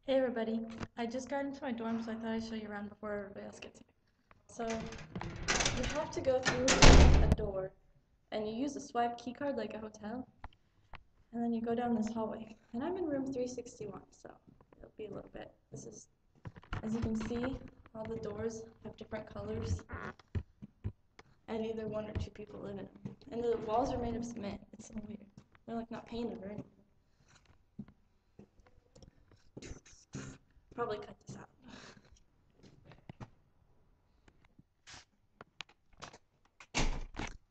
Hey everybody, I just got into my dorm, so I thought I'd show you around before everybody else gets here. So, you have to go through a door, and you use a swipe key card like a hotel, and then you go down this hallway. And I'm in room 361, so it'll be a little bit. This is, as you can see, all the doors have different colors, and either one or two people live in them. And the walls are made of cement. It's so weird. They're like not painted or anything. Probably cut this out.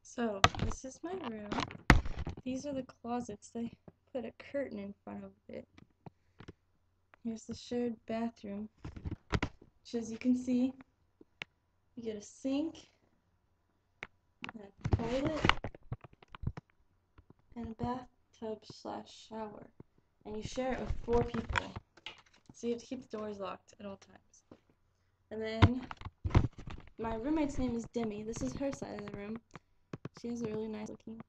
So, this is my room. These are the closets. They put a curtain in front of it. Here's the shared bathroom, which, as you can see, you get a sink, and a toilet, and a bathtub / shower. And you share it with 4 people. So you have to keep the doors locked at all times. And then, my roommate's name is Demi. This is her side of the room. She has a really nice looking.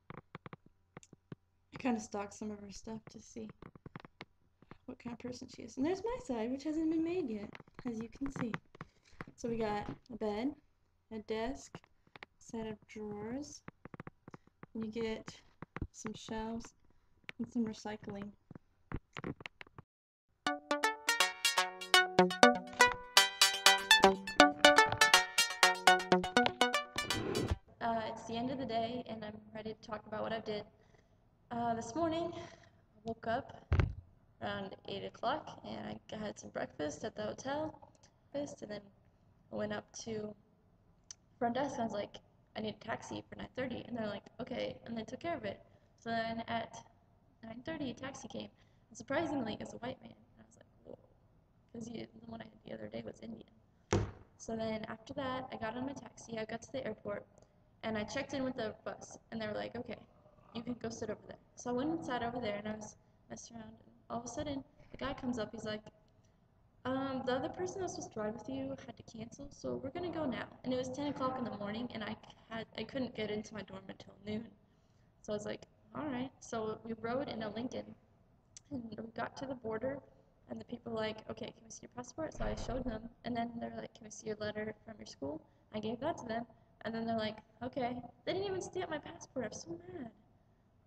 I kind of stalked some of her stuff to see what kind of person she is. And there's my side, which hasn't been made yet, as you can see. So we got a bed, a desk, a set of drawers, and you get some shelves and some recycling. It's the end of the day, and I'm ready to talk about what I did. This morning, I woke up around 8 o'clock, and I had some breakfast at the hotel, and then I went up to front desk, and I was like, I need a taxi for 9:30, and they're like, okay, and they took care of it. So then at 9:30, a taxi came, and surprisingly, it was a white man, and I was like, whoa, because the one I had the other day was Indian. So then after that, I got on my taxi, I got to the airport, and I checked in with the bus, and they were like, okay, you can go sit over there. So I went and sat over there, and I was messing around, and all of a sudden, the guy comes up, he's like, the other person that was supposed to ride with you had to cancel, so we're gonna go now. And it was 10 o'clock in the morning, and I couldn't get into my dorm until noon. So I was like, all right. So we rode in a Lincoln, and we got to the border, and the people were like, okay, can we see your passport? So I showed them, and then they're like, can we see your letter from your school? I gave that to them, and then they're like, okay. They didn't even stamp my passport. I was so mad.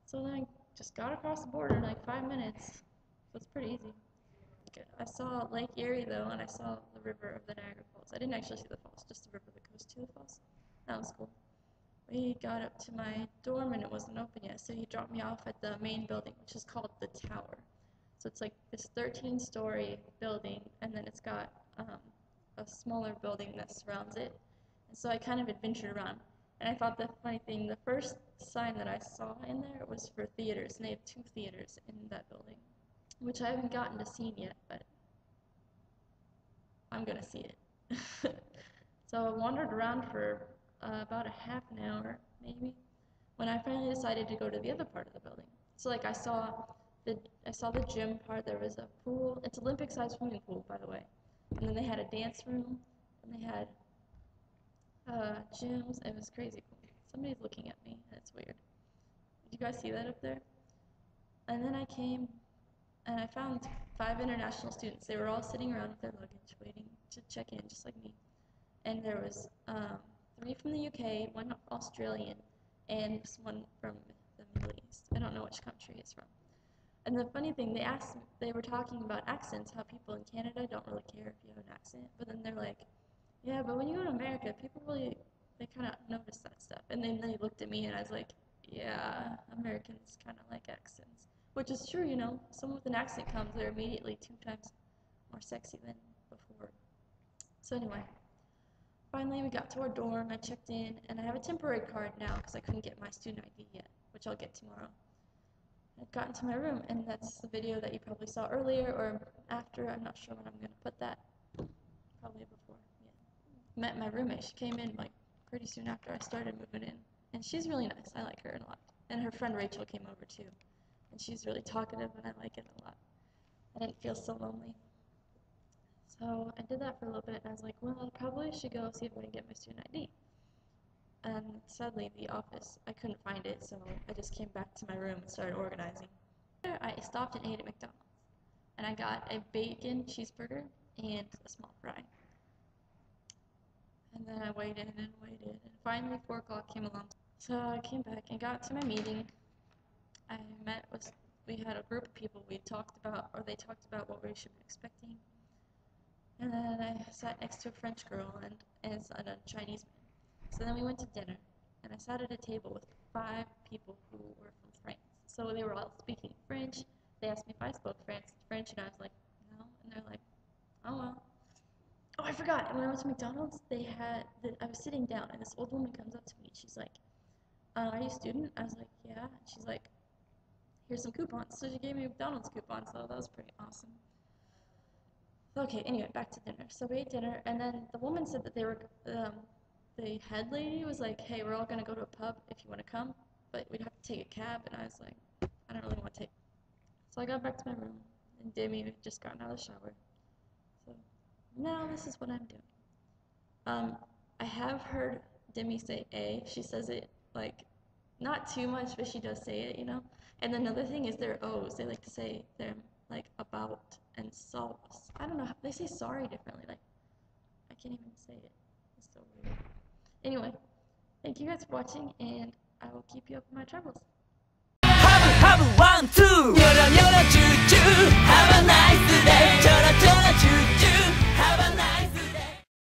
So then I just got across the border in like 5 minutes. So it's pretty easy. I saw Lake Erie though, and I saw the river of the Niagara Falls. I didn't actually see the falls, just the river that goes to the falls. That was cool. We got up to my dorm and it wasn't open yet, so he dropped me off at the main building, which is called the Tower. So it's like this 13-story building, and then it's got a smaller building that surrounds it. And so I kind of adventured around. And I thought the funny thing, the first sign that I saw in there was for theaters, and they have 2 theaters in that building, which I haven't gotten to see yet, but I'm gonna see it. So I wandered around for about a half an hour, maybe, when I finally decided to go to the other part of the building. So like I saw the gym part. There was a pool. It's Olympic-sized swimming pool, by the way. And then they had a dance room, and they had gyms. It was crazy cool. Somebody's looking at me. That's weird. Did you guys see that up there? And then I came and I found 5 international students. They were all sitting around with their luggage, waiting to check in, just like me. And there was 3 from the UK, 1 Australian, and 1 from the Middle East. I don't know which country it's from. And the funny thing, they were talking about accents, how people in Canada don't really care if you have an accent. But then they're like, yeah, but when you go to America, people really, they kind of notice that stuff. And then they looked at me and I was like, yeah, Americans kind of like accents. Which is true, you know. Someone with an accent comes, they're immediately 2 times more sexy than before. So anyway, finally we got to our dorm, I checked in, and I have a temporary card now because I couldn't get my student ID yet, which I'll get tomorrow. I got into my room, and that's the video that you probably saw earlier or after. I'm not sure when I'm going to put that. Probably before, yeah. Met my roommate. She came in like pretty soon after I started moving in, and she's really nice. I like her a lot. And her friend Rachel came over too, and she's really talkative, and I like it a lot. I didn't feel so lonely. So I did that for a little bit, and I was like, well, I probably should go see if I can get my student ID. And sadly, the office, I couldn't find it, so I just came back to my room and started organizing. I stopped and ate at McDonald's. and I got a bacon cheeseburger and a small fry. And then I waited and waited, and finally 4 o'clock came along. So I came back and got to my meeting. We had a group of people they talked about what we should be expecting. And then I sat next to a French girl and a Chinese man. So then we went to dinner, and I sat at a table with 5 people who were from France. So they were all speaking French. They asked me if I spoke French, and I was like, no. And they're like, oh well. Oh, I forgot. When I went to McDonald's, I was sitting down, and this old woman comes up to me, and she's like, are you a student? I was like, yeah. And she's like, here's some coupons. So she gave me a McDonald's coupon, so that was pretty awesome. Okay, anyway, back to dinner. So we ate dinner, and then the woman said that the head lady was like, hey, we're all going to go to a pub if you want to come, but we'd have to take a cab, and I was like, I don't really want to take. So I got back to my room, and Demi had just gotten out of the shower. So now this is what I'm doing. I have heard Demi say A. She says it, like, not too much, but she does say it, you know? And another thing is their O's. They like to say them, like, about and sauce. I don't know, they say sorry differently, like, I can't even say it. It's so weird. Anyway, thank you guys for watching, and I will keep you up in my travels. Have 1, 2 Have a nice day